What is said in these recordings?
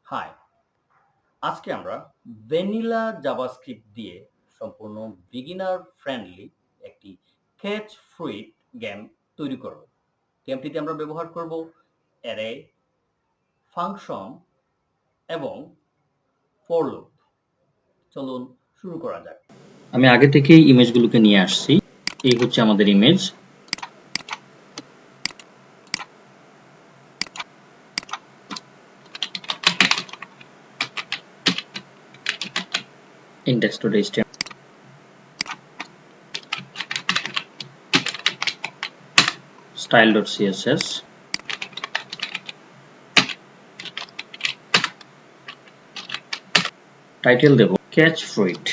High! আজকে আমরা vanilla JavaScript দিয়ে সম্পূর্ণ বিগিনার ফ্রেন্ডলি একটি ক্যাচ ফ্রুইট গেম তৈরি করব। গেমটিতে আমরা ব্যবহার করব অ্যারে, ফাংশন এবং ফর লুপ। চলুন শুরু করা যাক। আমি আগে থেকেই ইমেজগুলোকে নিয়ে আসছি। এই হচ্ছে আমাদের ইমেজ। index.html style.css টাইটেল দেব ক্যাচ ফ্রুইট।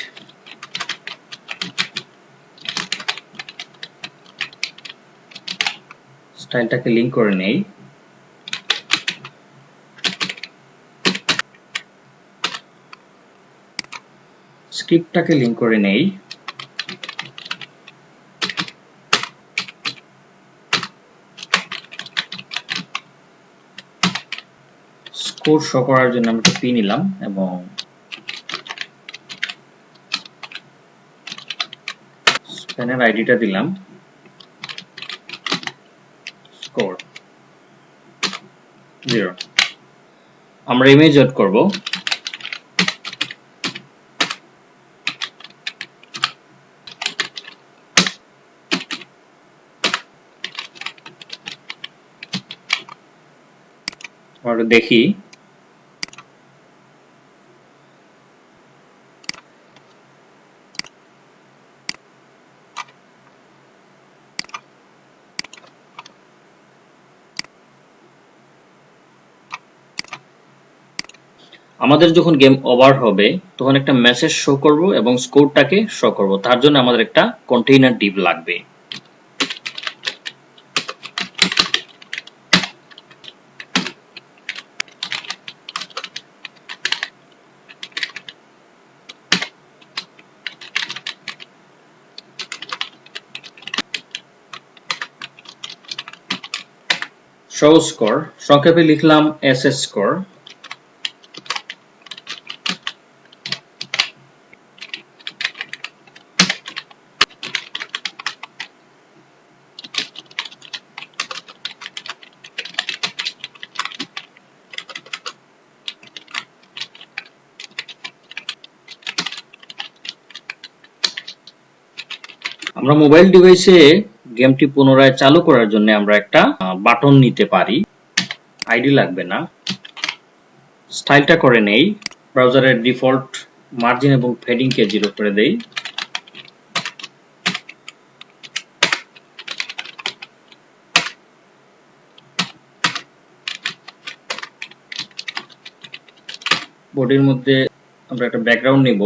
স্টাইলটাকে লিংক করে নেই। স্ক্রিপ্টটাকে লিংক করে নেই। স্কোর শো করার জন্য আমরা একটা পি নিলাম এবং স্প্যানের আইডিটা দিলাম স্কোর 0। আমরা ইমেজ এড করব। আমরা দেখি আমাদের যখন গেম ওভার হবে তখন একটা মেসেজ শো করব এবং স্কোরটাকে শো করব। তার জন্য আমাদের একটা কন্টেইনার ডিভ লাগবে। শো স্কোর সংক্ষেপে লিখলাম এসএস স্কোর। আমরা মোবাইল ডিভাইসে গেমটি পুনরায় চালু করার জন্য আমরা একটা বাটন নিতে পারি। আইডি লাগবে না। স্টাইলটা করে নেই। ব্রাউজারের ডিফল্ট মার্জিন এবং ফেডিং কে 0 করে দেই। বডির মধ্যে আমরা একটা ব্যাকগ্রাউন্ড নিব।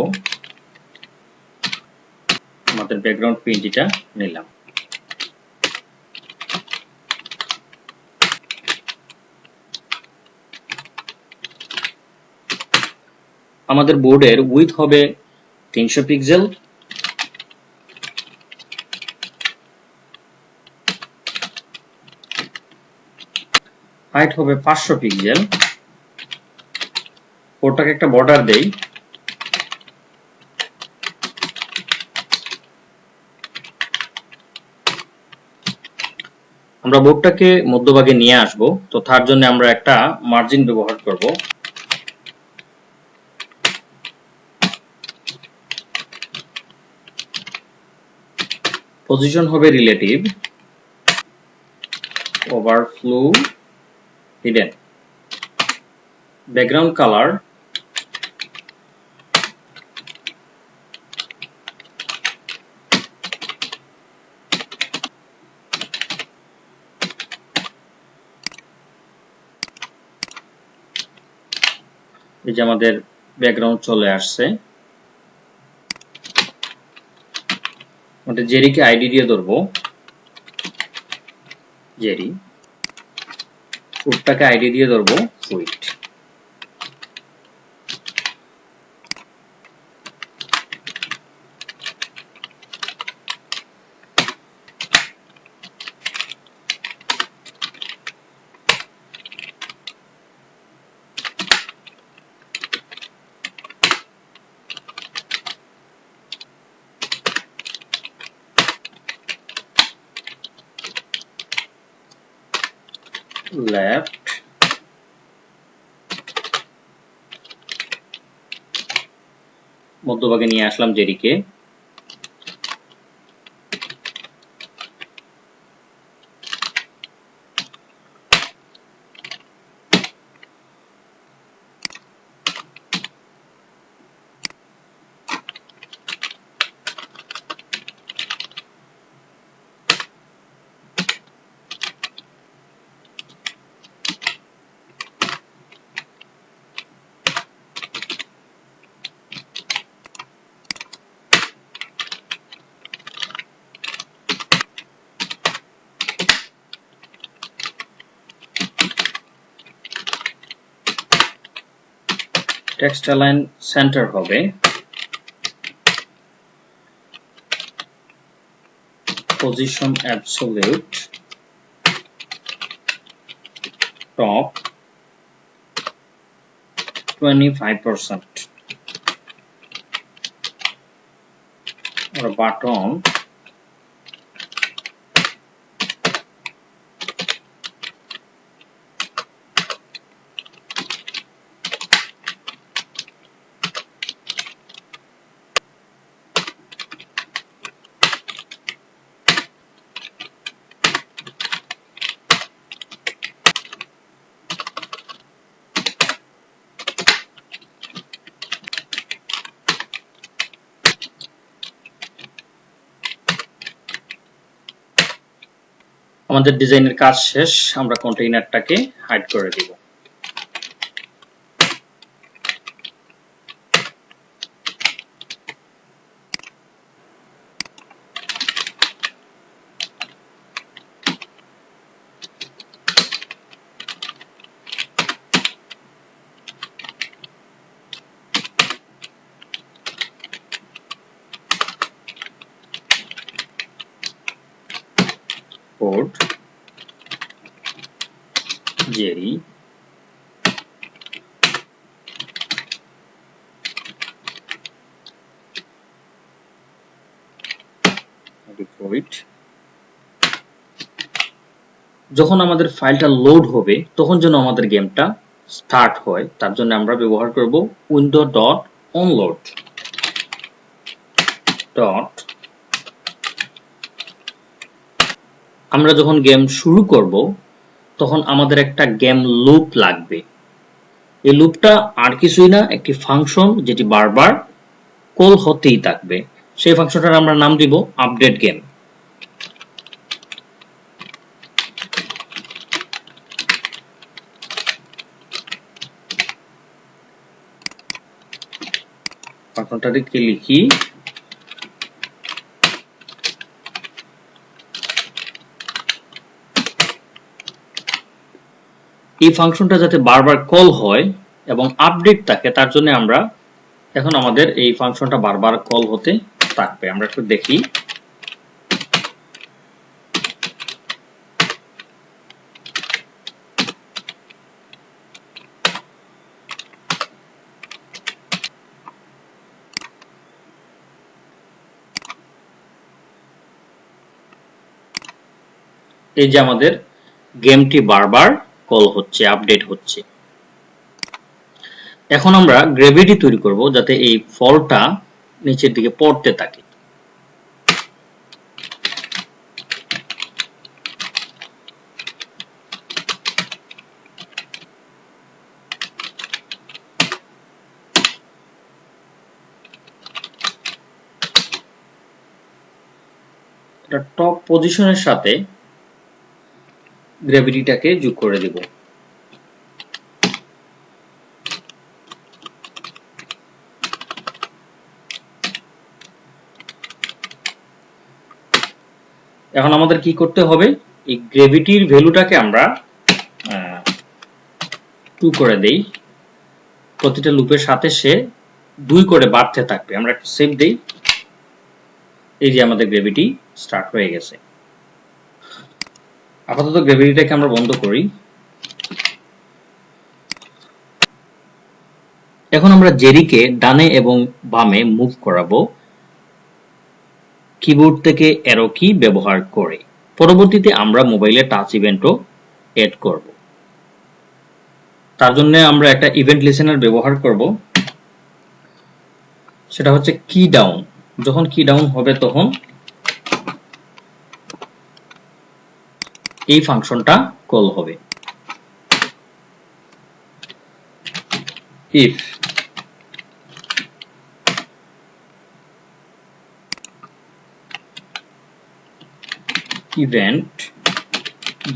আমাদের ব্যাকগ্রাউন্ড পিএনজিটা নিলাম। আমাদের বোর্ডের উইডথ হবে 300 পিক্সেল। হাইট হবে 500 পিক্সেল। বোর্ডটাকে একটা বর্ডার দেই। আমরা বোর্ডটাকে মধ্যভাগে নিয়ে আসব, তো তার জন্য আমরা একটা মার্জিন ব্যবহার করব। পজিশন হবে relative, overflow hidden. Background colour এই যে আমাদের ব্যাকগ্রাউন্ড চলে আসছে। আমাদের জেরিকে আইডি দিয়ে ধরবো, জেরি। ফুডটাকে আইডি দিয়ে ধরবো, ফুইট। লেফট, মধ্যভাগে নিয়ে আসলাম জেরিকে। টেক্সট অ্যালাইন সেন্টার হবে, position absolute, top 25%, or button আমাদের ডিজাইনের কাজ শেষ, আমরা কন্টেইনারটাকে হাইড করে দিব। কোড জেরি যখন আমাদের ফাইলটা লোড হবে তখন যেন আমাদের গেমটা স্টার্ট হয়, তার জন্য আমরা ব্যবহার করব উইন্ডো ডট অনলোড ডট। আমরা যখন গেম শুরু করব তখন আমাদের একটা গেম লুপ লাগবে। এই লুপটা আর কিছুই না, একটি ফাংশন যেটি বারবার কল হতেই থাকবে। সেই ফাংশনটার আমরা নাম দিব আপডেট গেম। ফাংশনটাকে লিখি এই ফাংশনটা যাতে বারবার কল হয় এবং আপডেট থাকে তার জন্য আমরা এখন আমাদের এই ফাংশনটা বারবার কল হতে থাকবে। আমরা একটু দেখি, এই যে আমাদের গেমটি বারবার কল হচ্ছে, আপডেট হচ্ছে। এখন আমরা গ্র্যাভিটি তৈরি করব যাতে এই ফলটা নিচের দিকে পড়তে থাকে। এটা টপ পজিশনের সাথে গ্র্যাভিটিটাকে যোগ করে দেব। এখন আমাদের কি করতে হবে, এই গ্র্যাভিটির ভ্যালুটাকে আমরা 2 করে দেই। প্রতিটা লুপের সাথে সে 2 করে বাড়তে থাকবে। আমরা একটা সেভ দেই। এই যে আমাদের গ্র্যাভিটি স্টার্ট হয়ে গেছে। আপাতত গ্র্যাভিটিটাকে আমরা বন্ধ করি। এখন আমরা জেরিকে ডানে এবং বামে মুভ করাবো কিবোর্ড থেকে অ্যারো কি ব্যবহার করে। পরবর্তীতে আমরা মোবাইলে টাচ ইভেন্টও এড করব। তার জন্য আমরা একটা ইভেন্ট লিসেনার ব্যবহার করব, সেটা হচ্ছে কি ডাউন। যখন কি ডাউন হবে তখন এই ফাংশনটা কল হবে। if event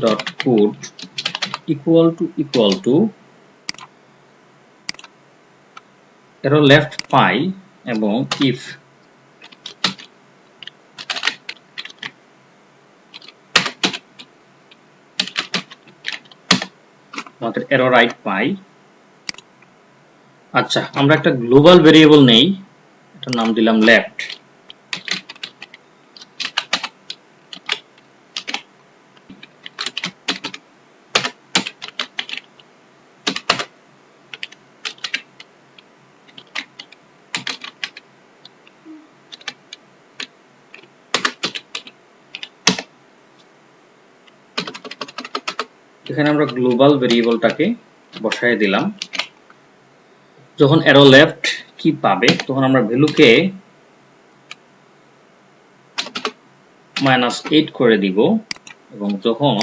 dot put equal to arrow left pi এবং if আমাদের arrow right pi। আচ্ছা, আমরা একটা গ্লোবাল ভেরিয়েবল নেই, এটার নাম দিলাম লেফট। এখানে আমরা গ্লোবাল ভেরিয়েবলটাকে বসায় দিলাম। যখন অ্যারো লেফট কি পাবে তখন আমরা ভ্যালুকে -8 করে দিব, এবং যখন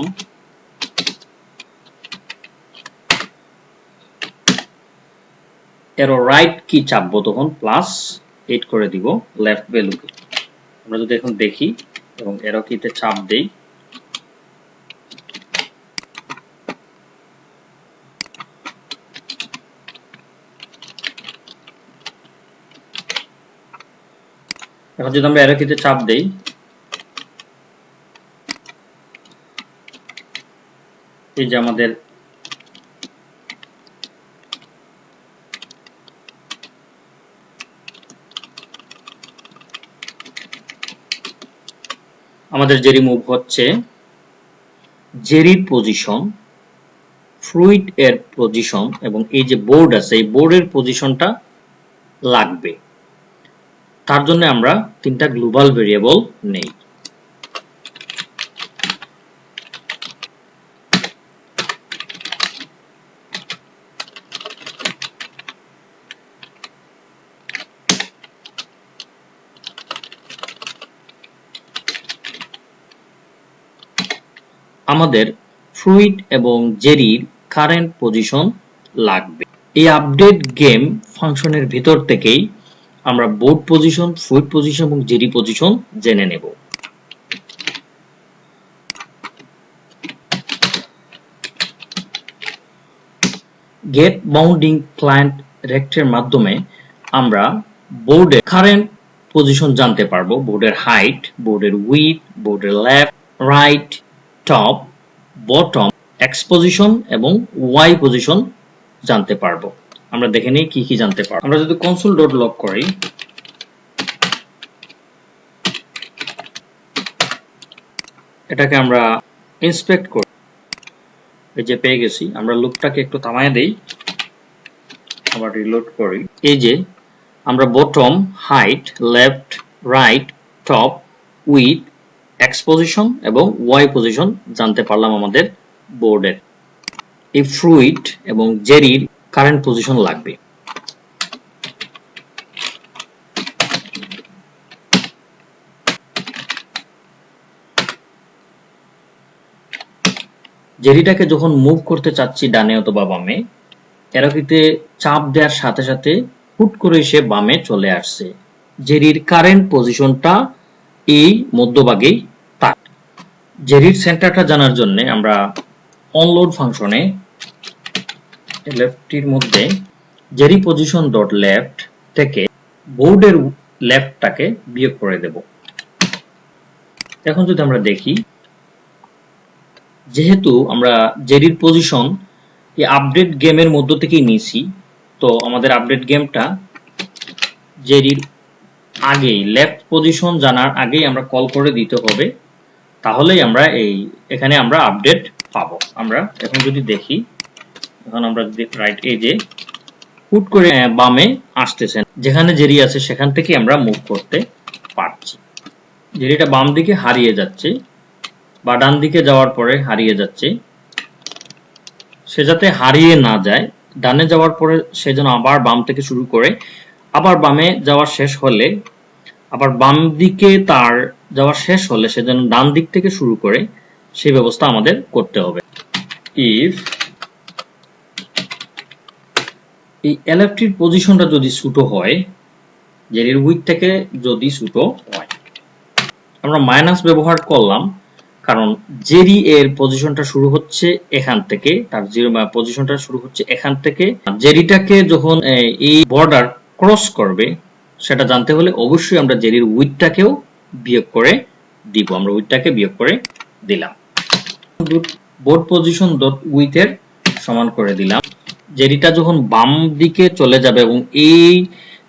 অ্যারো রাইট কি চাপবো তখন +8 করে দিব লেফট ভ্যালুকে। আমরা যদি এখন দেখি এবং অ্যারো কিতে চাপ দেই, এখন যদি আমরা অ্যারো কিতে চাপ দেই, এই যে আমাদের জেরি মুভ হচ্ছে, জেরির পজিশন, ফ্লুইড এর পজিশন এবং এই যে বোর্ড আছে এই বোর্ডের পজিশনটা লাগবে। তার জন্য আমরা তিনটা গ্লোবাল ভেরিয়েবল নেই। আমাদের ফ্লুইড এবং জেরির কারেন্ট পজিশন লাগবে। এই আপডেট গেম ফাংশনের ভিতর থেকেই আমরা বোর্ড পজিশন, ফ্লুইড পজিশন এবং জেরি পজিশন জেনে নেব। গেট বাউন্ডিং ক্লায়েন্ট রেক্টের মাধ্যমে আমরা বোর্ডের কারেন্ট পজিশন জানতে পারবো, বোর্ডের হাইট, বোর্ডের উইডথ, বোর্ডের left, right, top, bottom, x position এবং ওয়াই পজিশন জানতে পারবো। আমরা দেখে নিই কি কি জানতে পারবো। আমরা যদি কনসোল ডট লগ করি, এটাকে আমরা ইন্সপেক্ট করি, এই যে পেয়ে গেছি। আমরা লুপটাকে একটু থামায় দেই, আবার রিলোড করি। এই যে আমরা bottom, height, left, right, top, with, x position এবং ওয়াই পজিশন জানতে পারলাম আমাদের বোর্ডের। এই ফ্লুইড এবং জেরির কারেন্ট পজিশন লাগবে। জেরিটাকে যখন মুভ করতে চাচ্ছি ডানে অথবা বামে, অ্যারোকিতে চাপ দেওয়ার সাথে সাথে হুট করে সে বামে চলে আসছে। জেরির কারেন্ট পজিশনটা এই মধ্যভাগেই থাকে। জেরির সেন্টারটা জানার জন্য আমরা অনলোড ফাংশনে লেফটির মধ্যে জেরি পজিশন ডট লেফট থেকে বোর্ডের লেফটটাকে বিয়োগ করে দেব। এখন যদি আমরা দেখি, যেহেতু আমরা জেরির পজিশন এই আপডেট গেমের মধ্য থেকেই নিয়েছি, তো আমাদের আপডেট গেমটা জেরির আগেই, লেফট পজিশন জানার আগেই আমরা কল করে দিতে হবে, তাহলেই আমরা এখানে আমরা আপডেট পাবো। আমরা এখন যদি দেখি, এখন আমরা যদি রাইট, এই যে হুট করে বামে আসতেছেন, যেখানে জেরি আছে সেখান থেকে আমরা মুভ করতে পারছি। জেরিটা বাম দিকে হারিয়ে যাচ্ছে বা ডান দিকে যাওয়ার পরে হারিয়ে যাচ্ছে, সে যাতে হারিয়ে না যায়, ডানে যাওয়ার পরে সে যেন আবার বাম থেকে শুরু করে, আবার বামে যাওয়া শেষ হলে, আবার বাম দিকে তার যাওয়া শেষ হলে সে যেন ডান দিক থেকে শুরু করে, সেই ব্যবস্থা আমাদের করতে হবে। ইফ এই এলএফটির পজিশনটা যদি ছোট হয়, জেরির উইথ থেকে যদি ছোট হয়, আমরা মাইনাস ব্যবহার করলাম কারণ জেরি এর পজিশনটা শুরু হচ্ছে এখান থেকে, তার জিরো পজিশনটা শুরু হচ্ছে এখান থেকে। জেরিটাকে যখন এই বর্ডার ক্রস করবে সেটা জানতে হলে অবশ্যই আমরা জেরির উইথটাকেও বিয়োগ করে দিব। আমরা উইথটাকে বিয়োগ করে দিলাম, বোর্ড পজিশন ডট উইথ এর সমান করে দিলাম। জেরিটা যখন বাম দিকে চলে যাবে এবং এই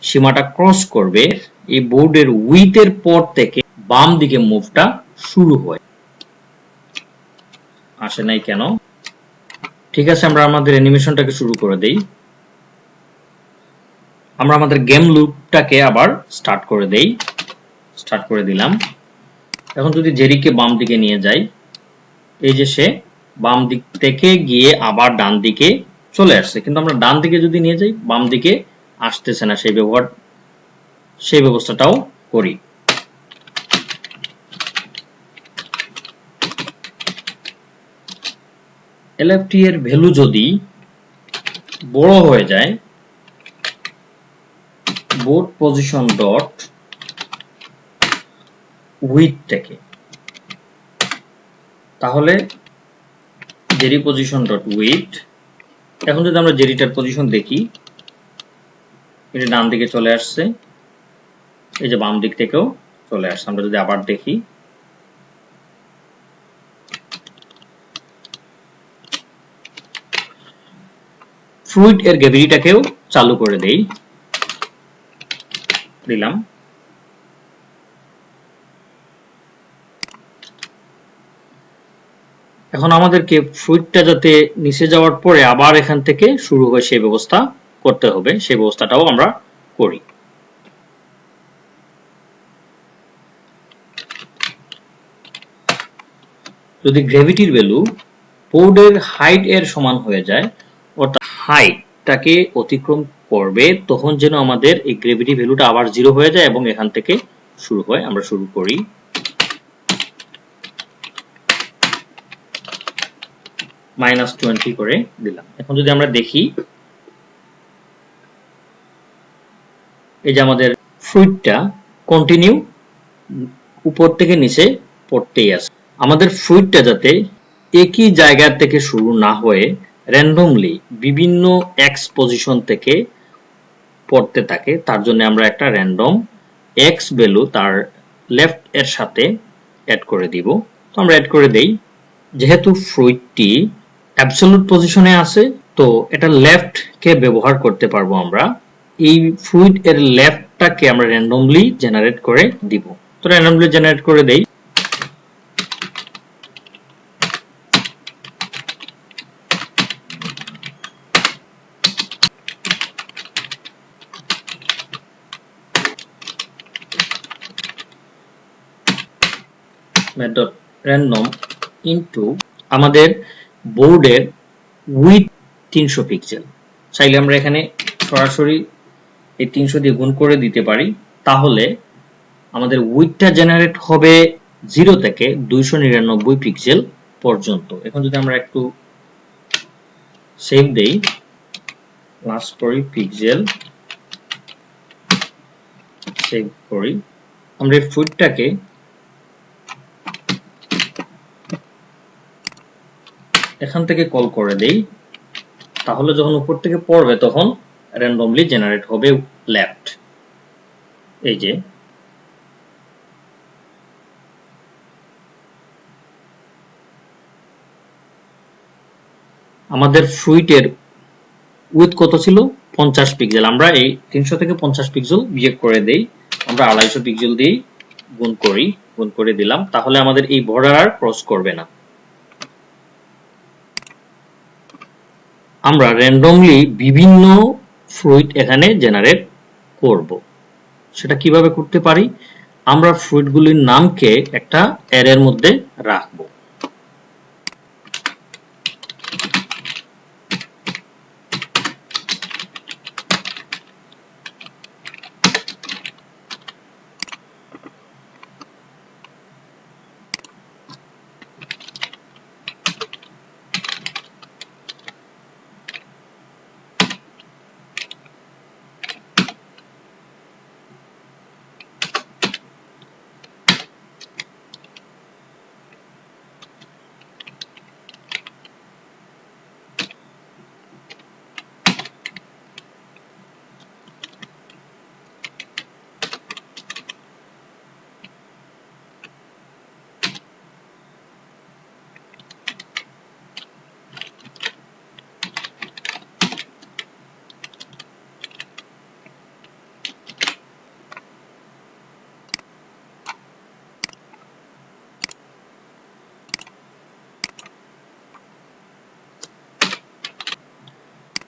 সীমাটা ক্রস করবে, এই বোর্ডের উইথ এর পর থেকে বাম দিকে মুভটা শুরু হয়। আসে নাই কেন? ঠিক আছে, আমরা আমাদের অ্যানিমেশনটাকে শুরু করে দেই। আমরা আমাদের গেম লুপটাকে আবার স্টার্ট করে দেই। স্টার্ট করে দিলাম। এখন যদি জেরিকে বাম দিকে নিয়ে যাই, এই যে সে বাম দিক থেকে গিয়ে আবার ডান দিকে চলে আসছে, কিন্তু আমরা ডান দিকে যদি নিয়ে যাই বাম দিকে আসতেছে না। সেই ব্যবস্থাটাও করি। এলএফটি এর ভ্যালু যদি বড় হয়ে যায়, বোর্ড পজিশন ডট উইথ থেকে, তাহলে জেরি পজিশন ডট উইথ। এখন যদি আমরা জেরিটার পজিশন দেখি, এটা ডান দিকে চলে আসছে, এই যে বাম দিক থেকেও চলে আসছে। আমরা যদি আবার দেখি, ফ্লুইড এর গ্র্যাভিটিটাকেও চালু করে দেই, দিলাম। এখন আমাদেরকে ফ্লুইডটা যাতে নিচে যাওয়ার পরে আবার এখান থেকে শুরু হয় সেই ব্যবস্থা করতে হবে। সেই ব্যবস্থাটাও আমরা করি। যদি গ্র্যাভিটির ভ্যালু বোর্ডের হাইট এর সমান হয়ে যায়, অর্থাৎ হাইটটাকে অতিক্রম করবে, তখন যেন আমাদের এই গ্র্যাভিটি ভ্যালুটা আবার 0 হয়ে যায় এবং এখান থেকে শুরু হয়। আমরা শুরু করি। -20 করে দিলাম। এখন যদি আমরা দেখি, এই যে আমাদের ফ্লুইডটা কন্টিনিউ উপর থেকে নিচে পড়তেই আছে। আমাদের ফ্লুইডটা যাতে একই জায়গা থেকে শুরু না হয়ে র্যান্ডমলি বিভিন্ন এক্স পজিশন থেকে পড়তে থাকে, তার জন্য আমরা একটা র্যান্ডম এক্স ভ্যালু তার লেফট এর সাথে অ্যাড করে দিব। তো আমরা অ্যাড করে দেই। যেহেতু ফ্লুইডটি অ্যাবসলিউট পজিশনে আছে, তো এটা লেফট কে ব্যবহার করতে পারবো আমরা। এই ফ্লুইড এর লেফটটাকে আমরা র্যান্ডমলি জেনারেট করে দিব। তো র্যান্ডমলি জেনারেট করে দেই। মেথড random ইনটু আমাদের বোর্ডের উইথ 300 পিক্সেল। চাইলে আমরা এখানে সরাসরি এই 300 দিয়ে গুণ করে দিতে পারি, তাহলে আমাদের উইথটা জেনারেট হবে 0 থেকে 299 পিক্সেল পর্যন্ত। এখন যদি আমরা একটু সেভ দেই, লাস্ট করি পিক্সেল, সেভ করি। আমরা এই ফ্লুইডটাকে এখান থেকে কল করে দেই, তাহলে যখন উপর থেকে পড়বে তখন র্যান্ডমলি জেনারেট হবে লেফট। এই যে আমাদের ফ্লুইডের উইথ কত ছিল? 50 পিক্সেল। আমরা এই 300 থেকে 50 পিক্সেল বিয়োগ করে দেই। আমরা 250 পিক্সেল দিয়ে গুণ করি, গুণ করে দিলাম, তাহলে আমাদের এই বর্ডার আর ক্রস করবে না। আমরা র্যান্ডমলি বিভিন্ন ফ্লুইড এখানে জেনারেট করব। সেটা কিভাবে করতে পারি? আমরা ফ্লুইডগুলির নামকে একটা অ্যারের মধ্যে রাখব।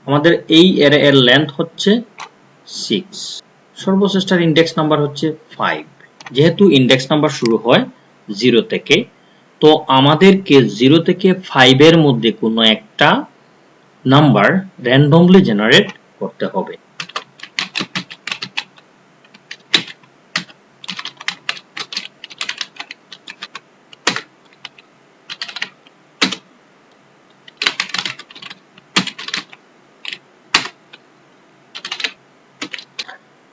আমাদের এই অ্যারে এর লেন্থ হচ্ছে 6, সর্বশেষটার ইন্ডেক্স নাম্বার হচ্ছে 5। যেহেতু ইন্ডেক্স নাম্বার শুরু হয় 0 থেকে, তো আমাদেরকে 0 থেকে 5 এর মধ্যে কোনো একটা নাম্বার র্যান্ডমলি জেনারেট করতে হবে।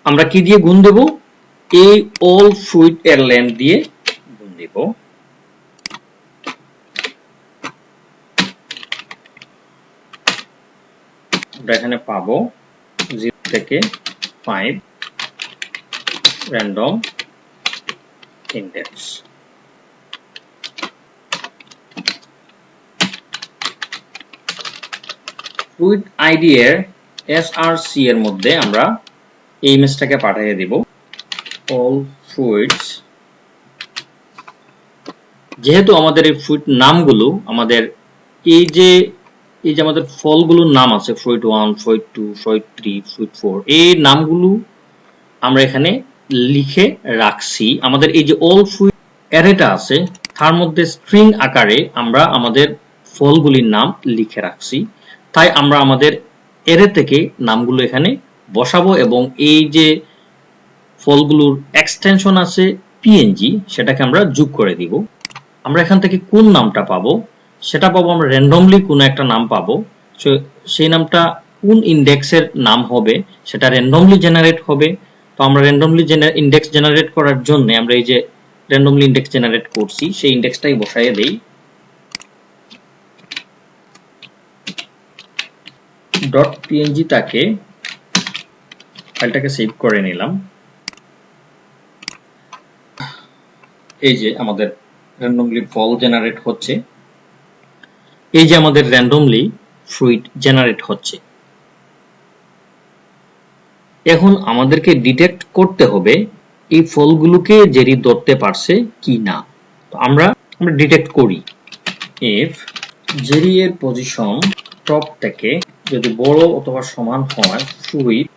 আমরা কি দিয়ে গুণ দেব? এই অল ফ্রুইট এর লেন্থ দিয়ে গুণ দেব। আমরা এখানে পাবো 0 থেকে 5 র্যান্ডম ইন্ডেক্স। ফ্রুইট আইডি এর src এর মধ্যে আমরা এই ইমেজটাকে পাঠিয়ে দিব all fruits। যেহেতু আমাদের এই ফ্রুইট নামগুলো আমাদের এই যে আমাদের ফলগুলোর নাম আছে ফ্রুইট 1, ফ্রুইট 2, ফ্রুইট 3, ফ্রুইট 4, এই নামগুলো আমরা এখানে লিখে রাখছি। আমাদের এই যে অল ফ্রুইট অ্যারেটা আছে তার মধ্যে স্ট্রিং আকারে আমরা আমাদের ফলগুলির নাম লিখে রাখছি। তাই আমরা আমাদের অ্যারে থেকে নামগুলো এখানে বসাবো এবং এই যে ফলগুলোর এক্সটেনশন আছে png সেটাকে আমরা যোগ করে দিব। আমরা এখান থেকে কোন নামটা পাবো সেটা পাবো আমরা র্যান্ডমলি কোন একটা নাম পাবো। সেই নামটা কোন ইন্ডেক্সের নাম হবে সেটা র্যান্ডমলি জেনারেট হবে। তো আমরা র্যান্ডমলি ইন্ডেক্স জেনারেট করার জন্য আমরা এই যে র্যান্ডমলি ইন্ডেক্স জেনারেট করছি সেই ইন্ডেক্সটাই বসাইয়ে দেই। .png টাকে ফাইলটাকে সেভ করে নিলাম। এই যে আমাদের র্যান্ডমলি ফল জেনারেট হচ্ছে, এই যে আমাদের র্যান্ডমলি ফ্রুইট জেনারেট হচ্ছে। এখন আমাদেরকে ডিটেক্ট করতে হবে এই ফলগুলোকে জেরি ধরতে পারছে কি না। তো আমরা ডিটেক্ট করি ইফ জেরি এর পজিশন টপ থেকে যদি বড় অথবা সমান হয় ফ্রুইট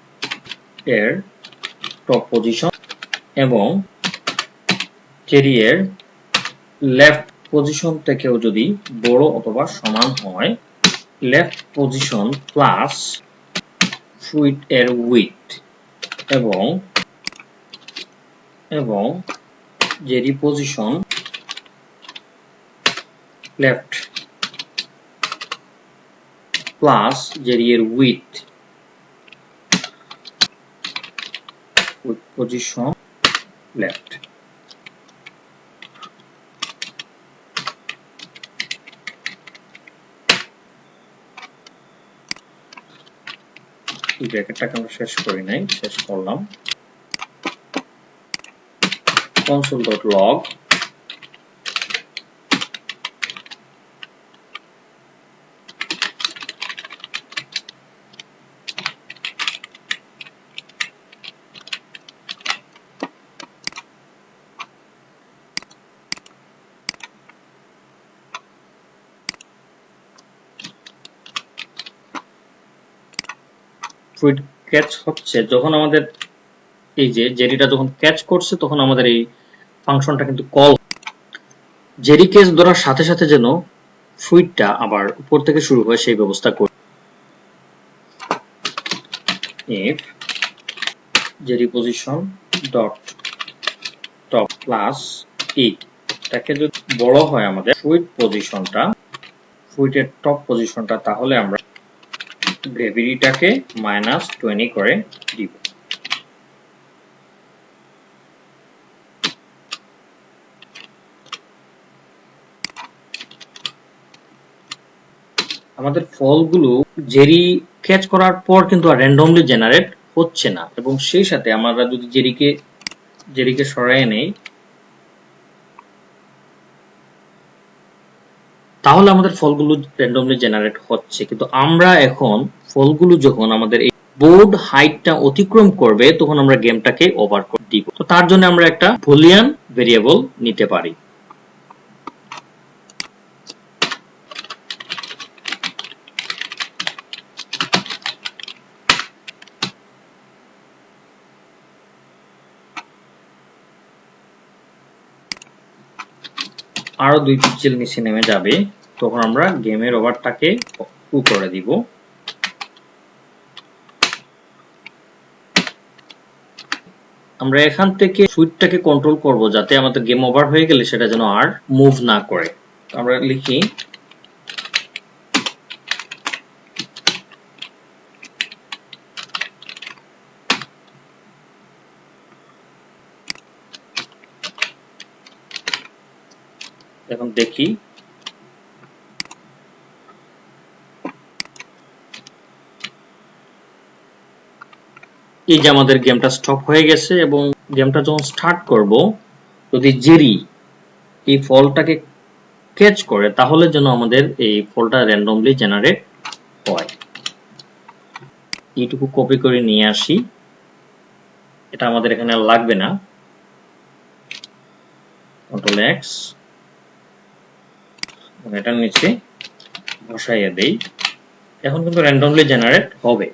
এর টপ পজিশন এবং জেরি এর লেফট পজিশন থেকেও যদি বড় অথবা সমান হয় লেফট পজিশন প্লাস ফ্রুইট এর উইডথ এবং Jerry position left plus Jerry এর উইডথ পজিশন লেফট। এই ব্র্যাকেটটাকে আমরা শেষ করি নাই, শেষ করলাম। console.log ফ্রুইট ক্যাচ হচ্ছে যখন আমাদের এই যে জেরিটা যখন ক্যাচ করছে তখন আমাদের এই ফাংশনটা কিন্তু কল। জেরি ক্যাচ ধরার সাথে সাথে যেন ফ্রুইটটা আবার উপর থেকে শুরু হয় সেই ব্যবস্থা করি। If Jerry position dot top plus ই তাকে যদি বড় হয় আমাদের ফ্রুইটের টপ পজিশনটা তাহলে আমরা গ্রেভিটিটাকে -20 করে দিব। আমাদের ফলগুলো জেরি ক্যাচ করার পর কিন্তু আর র্যান্ডমলি জেনারেট হচ্ছে না এবং সেই সাথে আমরা যদি জেরিকে সরায় নেই তাহলে আমাদের ফলগুলো র্যান্ডমলি জেনারেট হচ্ছে। কিন্তু আমরা এখন ফলগুলো যখন আমাদের এই বোর্ড হাইটটা অতিক্রম করবে তখন আমরা গেমটাকে ওভার করে দিব। তো তার জন্য আমরা একটা বুলিয়ান ভেরিয়েবল নিতে পারি। আরো 2 পিক্সেল নিচে নেমে যাবে, তখন আমরা গেমের ওভারটাকে ট্রু করে দিব। আমরা এখান থেকে সুইচটাকে কন্ট্রোল করব যাতে আমাদের গেম ওভার হয়ে গেলে সেটা যেন আর মুভ না করে। আমরা লিখি এখন দেখি এই যে আমাদের গেমটা স্টপ হয়ে গেছে, এবং গেমটা যখন স্টার্ট করব যদি জেরি এই ফলটাকে ক্যাচ করে তাহলে যেন আমাদের এই ফলটা র্যান্ডমলি জেনারেট হয়। এইটুকু কপি করে নিয়ে আসি, এটা আমাদের এখানে আর লাগবে না। কন্ট্রোল এক্স, এটার নিচে বসাইয়ে দেই। এখন কিন্তু র্যান্ডমলি জেনারেট হবে।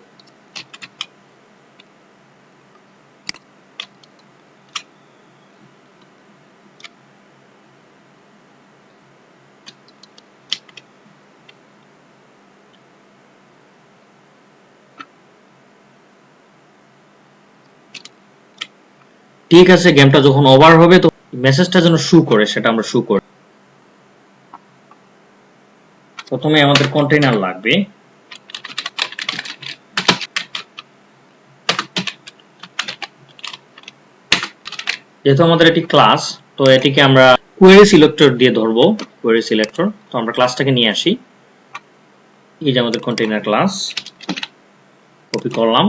ঠিক আছে, গেমটা যখন ওভার হবে তো মেসেজটা যেন শো করে সেটা আমরা শো করি। প্রথমে আমাদের কন্টেইনার লাগবে, যেহেতু আমাদের এটি ক্লাস, তো এটিকে আমরা কোয়েরি সিলেক্টর দিয়ে ধরবো। কোয়েরি সিলেক্টর, তো আমরা ক্লাসটাকে নিয়ে আসি। এই যে আমাদের কন্টেইনার ক্লাস, কপি করলাম,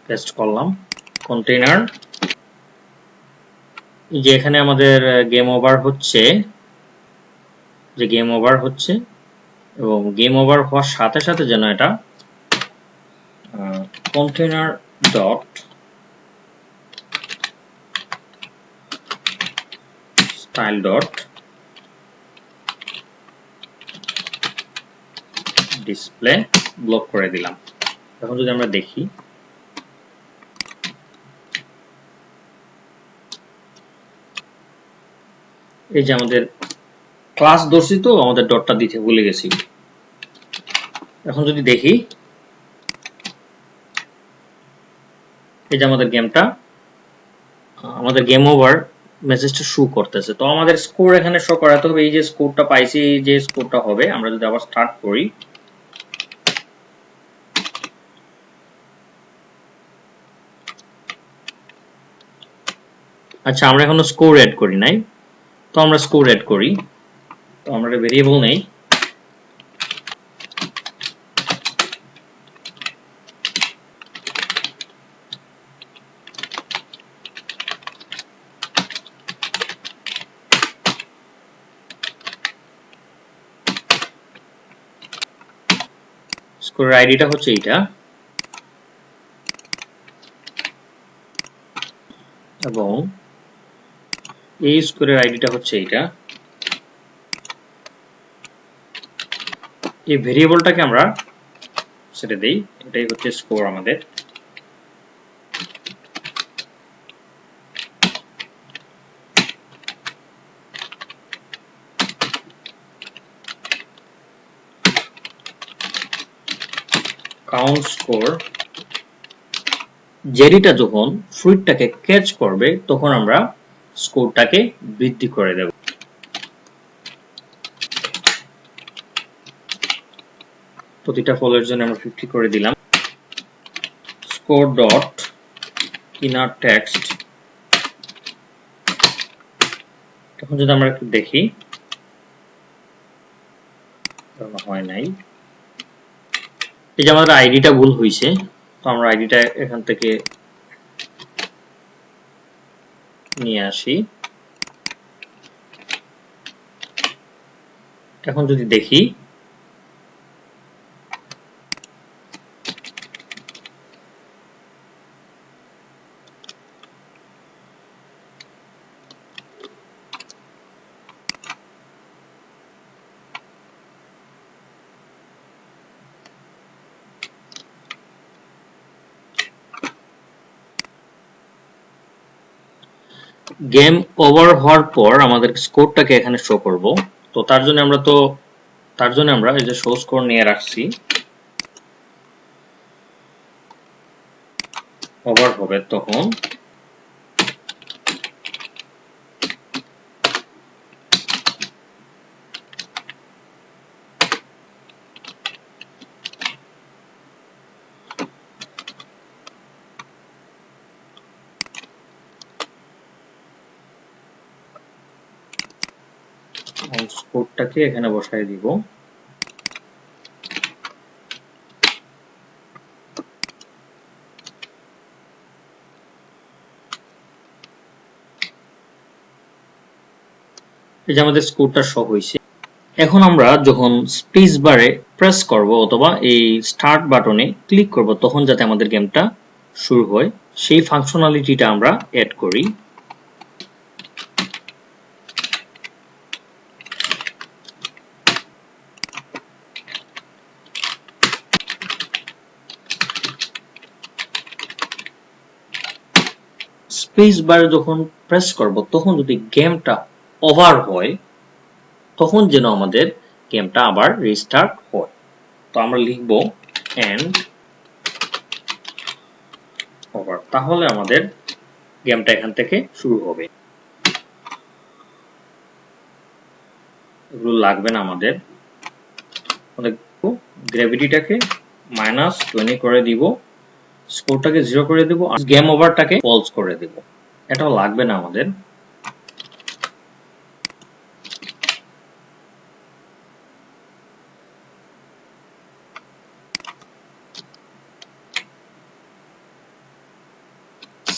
পেস্ট করলাম। কন্টেইনার, যে এখানে আমাদের গেম ওভার হচ্ছে, যে গেম ওভার হচ্ছে, এবং গেম ওভার হওয়ার সাথে সাথে যেন এটা container dot style dot display block করে দিলাম। এখন যদি আমরা দেখি, এই যে আমাদের ক্লাস ধরছি তো আমাদের ডটটা দিতে ভুলে গেছি। এখন যদি দেখি, এই যে আমাদের গেমটা, আমাদের গেম ওভার মেসেজটা শো করতেছে। তো আমাদের স্কোর এখানে শো করাতে হবে। এই যে স্কোরটা পাইছি, এই যে স্কোরটা হবে। আমরা যদি আবার স্টার্ট করি, আচ্ছা আমরা এখনো স্কোর এড করি নাই, তো আমরা স্কোর এড করি। তো আমরা একটা ভেরিয়েবল নেই, স্কোরের আইডিটা হচ্ছে এইটা, এবং এই স্কোরের আইডিটা হচ্ছে এইটা। এই ভেরিয়েবলটাকে আমরা সেটা দেই, এটাই হচ্ছে স্কোর আমাদের। কাউন্ট স্কোর, জেরিটা যখন ফ্রুটটাকে ক্যাচ করবে তখন আমরা স্কোরটাকে বৃদ্ধি করে দেব। প্রতিটা ফলের জন্য আমরা 50 করে দিলাম। স্কোর ডট ইনার টেক্সট, এখন যদি আমরা একটু দেখি, হয় নাই। এই যে আমাদের আইডিটা ভুল হয়েছে, তো আমরা আইডিটা এখান থেকে নিয়ে আসি। এখন যদি দেখি, গেম ওভার হওয়ার পর আমাদের স্কোরটাকে এখানে শো করব। তো তার জন্য আমরা এই যে শো স্কোর নিয়ে রাখছি, ওভার হবে তখন স্কোরটাকে এখানে বসায় দিব। এই যে আমাদের স্কোরটা শো হয়েছে। এখন আমরা যখন স্পেস বারে প্রেস করব অথবা এই স্টার্ট বাটনে ক্লিক করব তখন যাতে আমাদের গেমটা শুরু হয় সেই ফাংশনালিটিটা আমরা অ্যাড করি। স্পেস বারে যখন প্রেস করব তখন যদি গেমটা ওভার হয় তখন যেন আমাদের গেমটা আবার রিস্টার্ট হয়। তো আমরা লিখব এন্ড ওভার, তাহলে আমাদের গেমটা এখান থেকে শুরু হবে। এগুলো লাগবে না আমাদের। গ্র্যাভিটিটাকে -20 করে দিব, স্কোরটাকে 0 করে দিব, আর গেম ওভারটাকে ফলস করে দিব। এটাও লাগবে না আমাদের।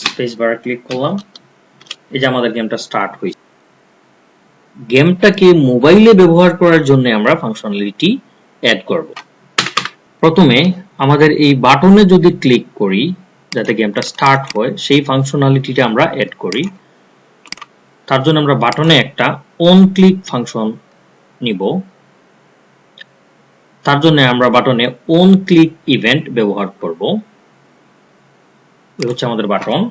স্পেস বার ক্লিক করলাম, এই যে আমাদের গেমটা স্টার্ট হয়েছে। গেমটাকে মোবাইলে ব্যবহার করার জন্য আমরা ফাংশনালিটি অ্যাড করব। প্রথমে আমাদের এই বাটনে যদি ক্লিক করি যাতে গেমটা স্টার্ট হয় সেই ফাংশনালিটিটা আমরা অ্যাড করি। তার জন্য আমরা বাটনে একটা অন ক্লিক ফাংশন নিব। তার জন্য আমরা বাটনে অন ক্লিক ইভেন্ট ব্যবহার করব। এই হচ্ছে আমাদের বাটন।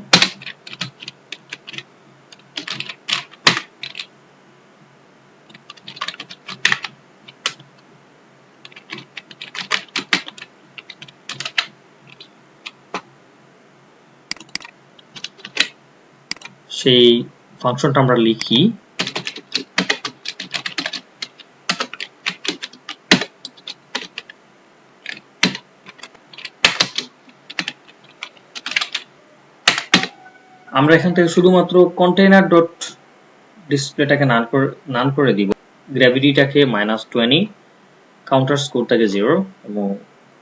সেই ফাংশনটা আমরা লিখি। আমরা এখান থেকে শুধুমাত্র কন্টেইনার ডট ডিসপ্লেটাকে নান করে দিব, গ্র্যাভিটিটাকে -20, কাউন্টার স্কোরটাকে 0 এবং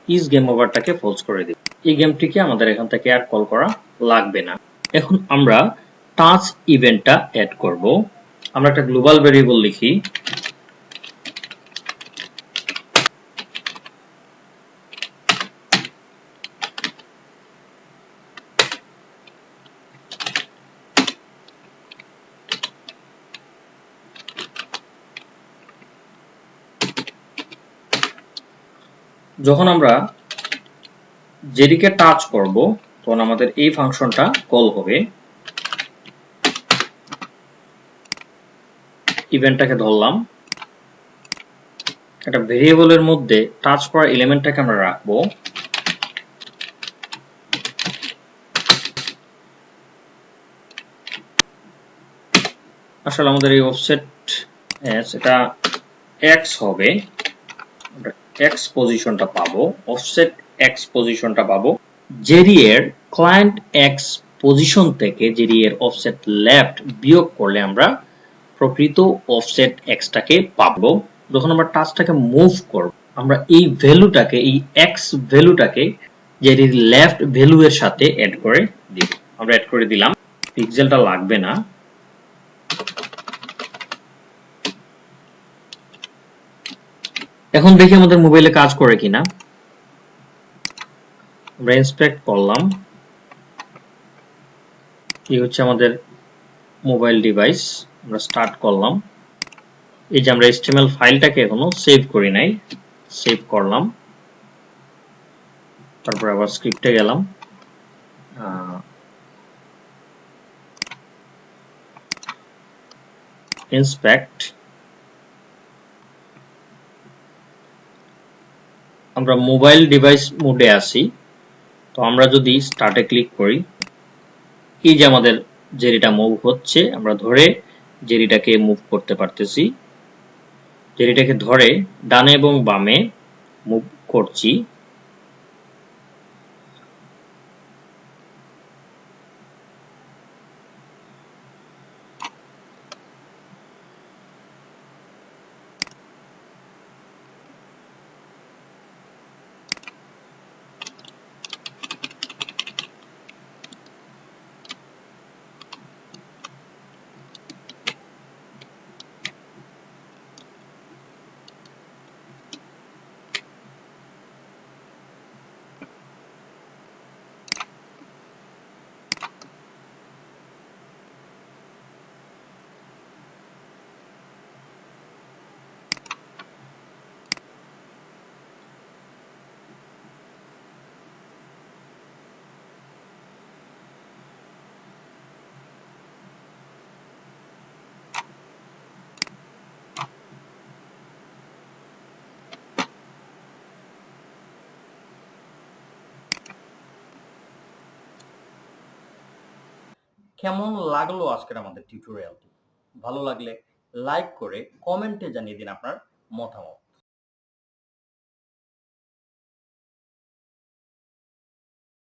ইজ গেম ওভারটাকে ফলস করে দিব। এই গেমটিকে আমাদের এখান থেকে আর কল করা লাগবে না। এখন আমরা টাচ ইভেন্টটা অ্যাড করব। আমরা একটা গ্লোবাল ভেরিয়েবল লিখি, যখন আমরা যেদিকে টাচ করব তখন আমাদের এই ফাংশনটা কল হবে। ইভেন্টটাকে ধরলাম, একটা ভেরিয়েবলের মধ্যে টাচ করা এলিমেন্টটাকে আমরা রাখবো। আসলে আমাদের এই অফসেট এটা x হবে, আমরা x পজিশনটা পাবো, অফসেট x পজিশনটা পাবো। জেডি এর ক্লায়েন্ট x পজিশন থেকে জেডি এর অফসেট লেফট বিয়োগ করলে আমরা প্রকৃত অফসেট x টাকে পাবো। যখন আমরা টাচটাকে মুভ করব আমরা এই ভ্যালুটাকে, এই x ভ্যালুটাকে জেডির লেফট ভ্যালু এর সাথে অ্যাড করে দিব। আমরা অ্যাড করে দিলাম, পিক্সেলটা লাগবে না। এখন দেখি আমাদের মোবাইলে কাজ করে কিনা। আমরা ইন্সপেক্ট করলাম, এই হচ্ছে আমাদের মোবাইল ডিভাইস। আমরা স্টার্ট করলাম, এই যে আমরা HTML ফাইলটাকে এখনো সেভ করি নাই, সেভ করলাম। তারপর আবার স্ক্রিপ্টে গেলাম, ইন্সপেক্ট, আমরা মোবাইল ডিভাইস মোডে আছি। তো আমরা যদি স্টার্টে ক্লিক করি, এই যে আমাদের জেরিটা মুভ হচ্ছে, আমরা ধরে জেরিটাকে মুভ করতে পারতেছি। জেরিটাকে ধরে ডানে এবং বামে মুভ করছি। কেমন লাগলো আজকের আমাদের টিউটোরিয়ালটি? ভালো লাগলে লাইক করে কমেন্টে জানিয়ে দিন আপনার মতামত।